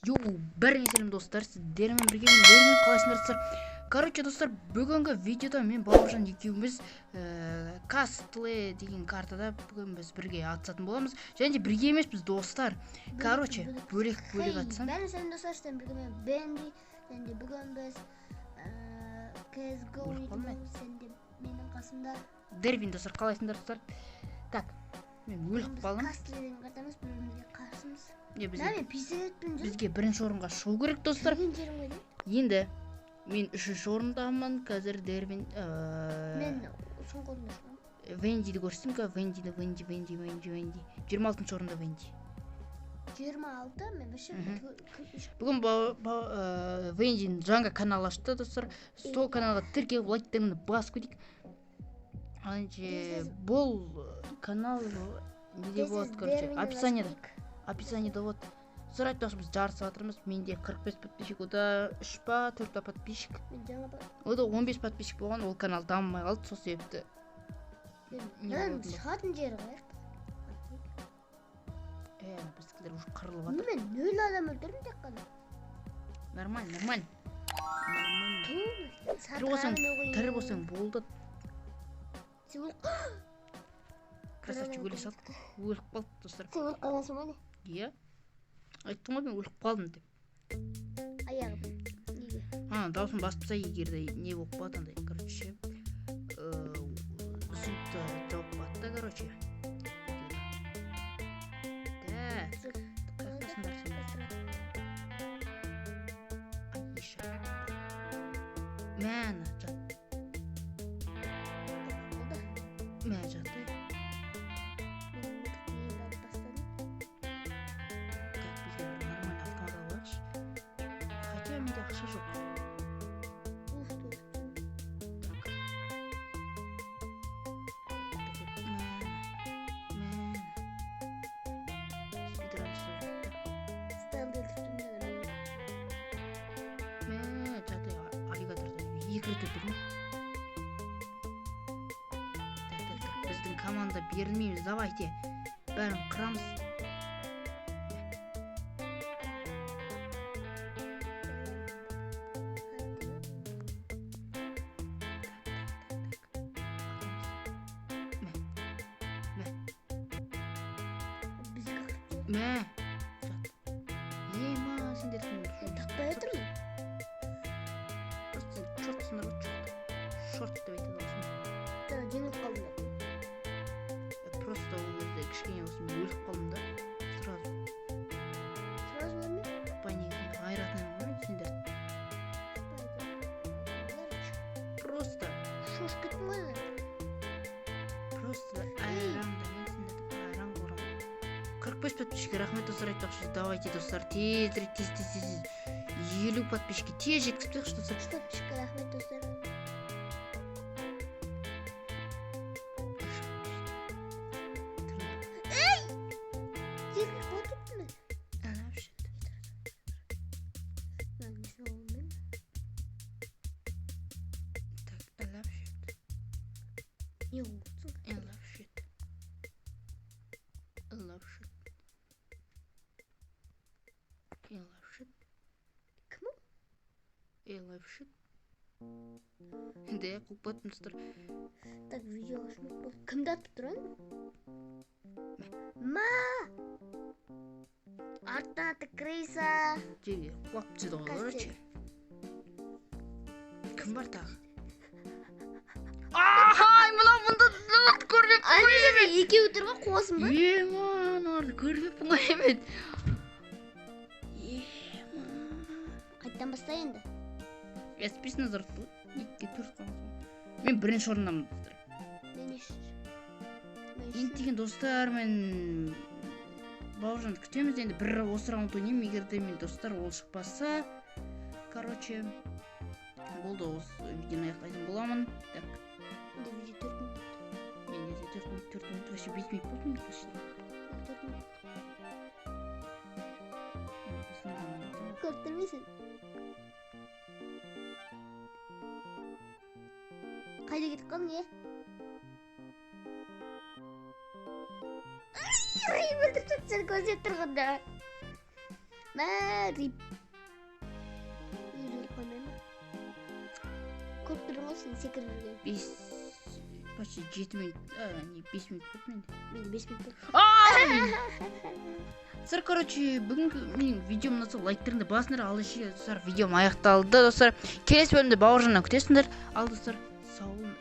Йоу, бәріңе сәлем достар, сіздермен бірге мен қалайсыңдар достар. Короче достар, бүгінгі видеода мен Бауыржан екеуміз Castle деген картада бүгін біз бірге атысатын боламыз. Және де бірге емес біз достар. Короче, бөлек атсам. Бәріңе сәлем достар, сіздермен бірге мен Бенди. Және де бүгін біз CSGO ойнаймыз. Және де менің қасымда Дервин достар, қалайсыңдар достар. Так, мен өліп қалдым. Castle деген картамыз, бірімізге қарсымыз. Бізге бірінші орынға шығу керек достар. Енді мен үшінші орындамын. Қазір Дервин мен соңғы орында шығамын. Вендиді көрсем ка? Венди 26-шы орында Венди. 26, мен бүгін Вендин жаңа канал ашты достар. Сол каналға тіркеліп лайктарыңды басып кетейік. Бұл канал неде болады, короче, описаниеда вот. Сұрайды достар, біз жарысып жатырмыз. Менде 45 подписчик, ода 3 па 4 па подписчик. Ода 15 подписчик болған, ол канал дамымай қалды, сол себепті. Шығатын жері қайыр. Біздікілер уже қырылып жатыр. Мен 0 адам өлтірдім тек қана. Нормально. Тірі болсаң болды. Красавчик өле салды. Өліп қалды достар. Сен өліп қаласың ба не? Иә. Айттым ғой, мен өліп қалдым деп. Аяғым. Неге? Даусын баспаса егерде не болып қалады андай, короче. Звукта жауап қалды да, короче. Қайқасындар сендер. Айша. Мәні жат. Мәні жат. Ақша жоқ. Біздің команда берілмейміз, давайте. Бәрін қырамыз. Мә, жат. Ема, сендер тақпай отырмын. Просто шорт сыныр өт шорт деп айтады осыны. Жеңіп қалдым. Просто ол кезде кішкене болсын өліп қалдым да. Сразу өлме? Паникадан айыратынын ғой сендер. Просто шош кеттім ғой. Просто айрандамын сендерді. Айран қорам. 45 подписчикке рахмет достар, айтпақшы. Давайте достар, тез 50 подписчикке тез жеткізіп тек достар. 3 подписчикке рахмет достар. Де қуып баттым достар. Так, видео ашылып болды. Кімді атып тұрайын? Артынан атты Крейса. Жерге құлап түседі ғой, короче. Кім бар тағы? Мұнда көрмеппін ғой емет. Екеуі тұрға қуасың ба? Көрмеппін ғой емет. Қайттан баста енді. Спис назар тұр. Мен бірінші орындамын достар. Енді деген достар, мен Бауыржан күтеміз. Енді бір осы раунд ойнайым. Егерде мен достар ол шықпаса, короче, болды, осы видеоны аяқтайтын боламын. Так. Менде 4 минут вообще 5 минут болды ма? 4 минут. Көрттірмейсің? Қайда кетіп қалың, е? Өлтіріп сені көздеп тұрғанда. Мәрип. Үйреніп қоймай ма? Көп тұрың ғой сен секіріп жүрген. Почти 7 минут, не 5 минут болды менде. Менде 5 минут болды. Достар, короче, бүгінгі менің видеом ұнаса лайктарыңды басыңдар. Ал еще достар, видеом аяқталды достар. Келесі бөлімде Бауыржаннан күтесіңдер. Ал достар, сау болыңдар.